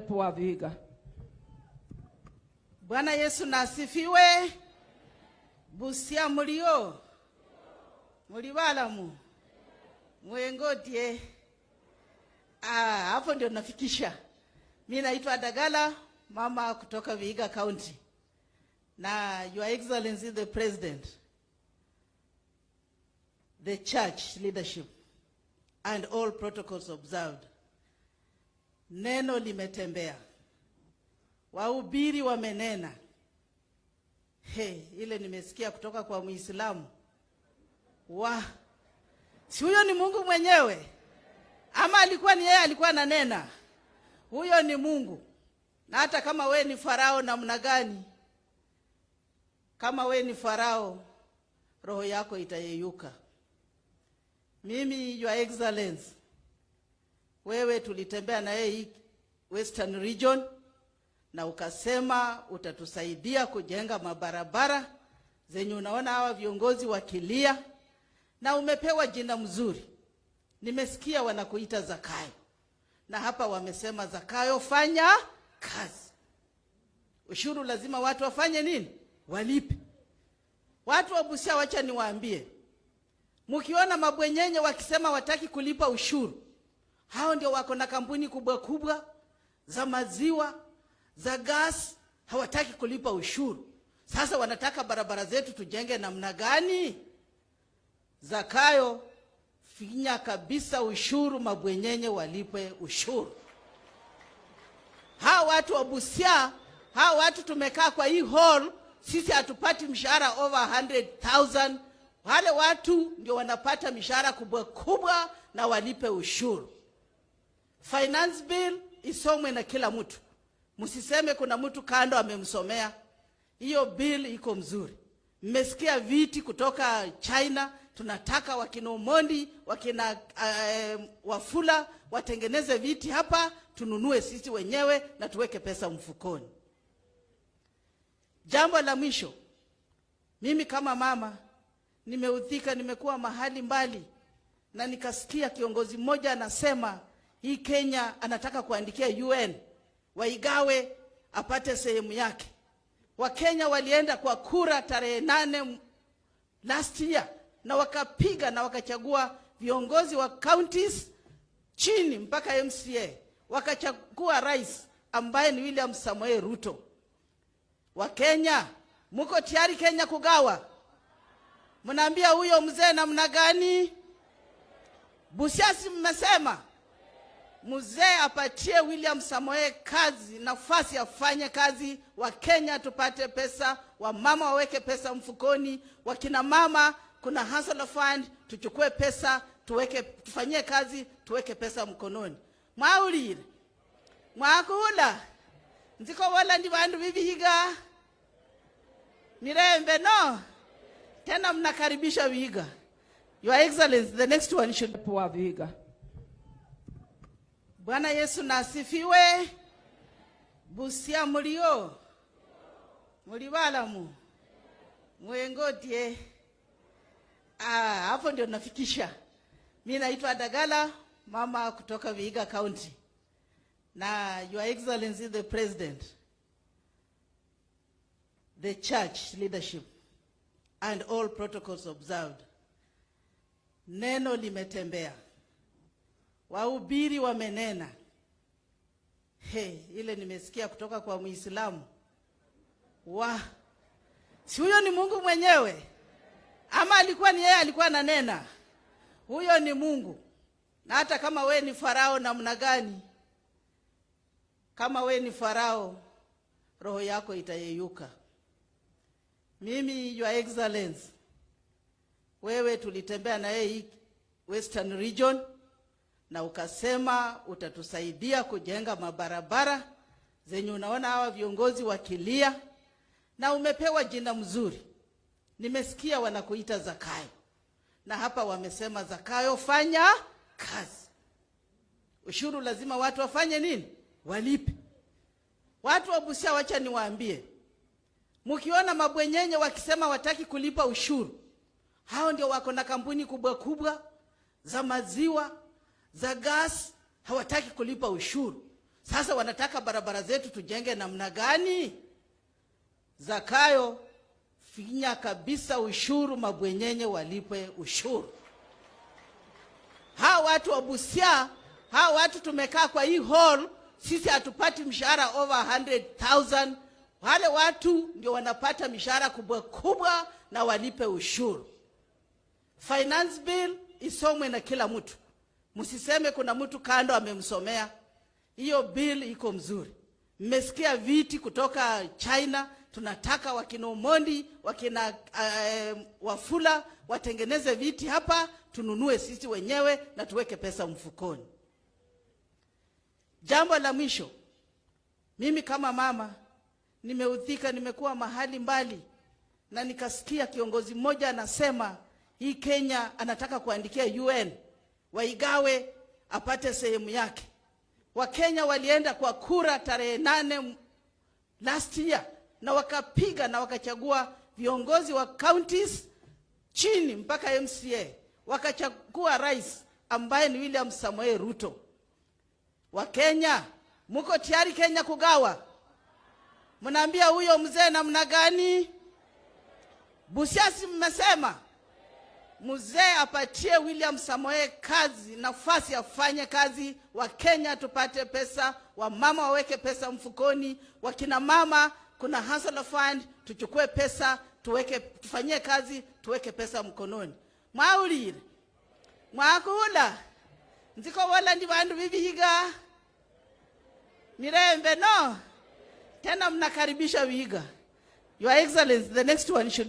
wa Vihiga. Bwana Yesu nasifiwe. Busia mulio. Mulibalamu. Mwengodie. Hapo ndio nafikisha. Mimi naitwa Dagala, mama kutoka Vihiga County. Na Your Excellency the President, the church leadership and all protocols observed. Neno limetembea. Wahubiri wamenena. Ile nimesikia kutoka kwa Muislamu. Si huyo ni Mungu mwenyewe? Ama alikuwa ni yeye alikuwa ananena? Huyo ni Mungu. Na hata kama we ni Farao namna gani, kama we ni Farao, roho yako itayeyuka. Mimi Your Excellency, wewe tulitembea na yeye Western Region na ukasema utatusaidia kujenga mabarabara zenye unaona hawa viongozi wakilia, na umepewa jina mzuri. Nimesikia wanakuita Zakayo. Na hapa wamesema Zakayo fanya kazi. Ushuru lazima watu wafanye nini? Walipe. Watu wa Busia wacha niwaambie. Mkiona mabwenyenye wakisema wataki kulipa ushuru, hao ndio wako na kampuni kubwa kubwa za maziwa, za gas, hawataki kulipa ushuru. Sasa wanataka barabara zetu tujenge namna gani? Zakayo, finya kabisa ushuru, mabwenyenye walipe ushuru. Hao watu wa Busia, hao watu tumekaa kwa hii hall, sisi hatupati mshahara over 100,000. Wale watu ndio wanapata mishahara kubwa kubwa na walipe ushuru. Finance bill isomwe na kila mtu. Msiseme kuna mtu kando amemsomea. Hiyo bill iko mzuri. Mmesikia viti kutoka China, tunataka wakina Omondi, wakina Wafula watengeneze viti hapa, tununue sisi wenyewe na tuweke pesa mfukoni. Jambo la mwisho, mimi kama mama nimeudhika, nimekuwa mahali mbali na nikasikia kiongozi mmoja anasema hii Kenya anataka kuandikia UN waigawe apate sehemu yake. Wakenya walienda kwa kura tarehe 8 last year na wakapiga na wakachagua viongozi wa counties chini mpaka MCA, wakachagua rais ambaye ni William Samoei Ruto. Wakenya, muko tayari Kenya kugawa? Mnaambia huyo mzee namna gani? Busia si mmesema mzee apatie William Samoei kazi, nafasi afanye kazi, wa Kenya tupate pesa, wa mama waweke pesa mfukoni, wakina mama kuna hustler fund tuchukue pesa tuweke, tufanyie kazi tuweke pesa mkononi. Maulire mwakula nziko wala ndi bandu Vihiga mirembe no tena mnakaribisha Vihiga. Your Excellency, the next one should wa Vihiga. Bwana Yesu nasifiwe. Busia mulio. Mulibalamu. Mwengodie. Hapo ndio nafikisha. Mimi naitwa Dagala, mama kutoka Vihiga County. Na Your Excellency the President, the church leadership and all protocols observed. Neno limetembea. Wahubiri wamenena. Ile nimesikia kutoka kwa Muislamu. Si huyo ni Mungu mwenyewe? Ama alikuwa ni yeye alikuwa ananena? Huyo ni Mungu. Na hata kama we ni Farao namna gani, kama we ni Farao, roho yako itayeyuka. Mimi Your Excellency, wewe tulitembea na yeye Western Region na ukasema utatusaidia kujenga mabarabara zenye unaona hawa viongozi wakilia, na umepewa jina mzuri. Nimesikia wanakuita Zakayo. Na hapa wamesema Zakayo fanya kazi. Ushuru lazima watu wafanye nini? Walipe. Watu wa Busia wacha niwaambie. Mkiona mabwenyenye wakisema wataki kulipa ushuru, hao ndio wako na kampuni kubwa kubwa za maziwa, za gas, hawataki kulipa ushuru. Sasa wanataka barabara zetu tujenge namna gani? Zakayo, finya kabisa ushuru, mabwenyenye walipe ushuru. Hawa watu wa Busia, hawa watu tumekaa kwa hii hall, sisi hatupati mshahara over 100,000. Wale watu ndio wanapata mishahara kubwa kubwa na walipe ushuru. Finance bill isomwe na kila mtu. Msiseme kuna mtu kando amemsomea. Hiyo bill iko mzuri. Mmesikia viti kutoka China, tunataka wakina Omondi, wakina Wafula watengeneze viti hapa, tununue sisi wenyewe na tuweke pesa mfukoni. Jambo la mwisho, mimi kama mama nimeudhika, nimekuwa mahali mbali na nikasikia kiongozi mmoja anasema hii Kenya anataka kuandikia UN waigawe apate sehemu yake. Wakenya walienda kwa kura tarehe 8 last year na wakapiga na wakachagua viongozi wa counties chini mpaka MCA, wakachagua rais ambaye ni William Samoei Ruto. Wakenya, muko tayari Kenya kugawa? Mnaambia huyo mzee namna gani? Busia si mmesema mzee apatie William Samoei kazi, nafasi afanye kazi, wa Kenya tupate pesa, wa mama waweke pesa mfukoni, wakina mama kuna hustler fund tuchukue pesa tuweke, tufanyie kazi, tuweke pesa mkononi. Mwaulire mwakula nziko wala ndi bandu Vihiga mirembe no tena mnakaribisha Vihiga. Your Excellency, the next one should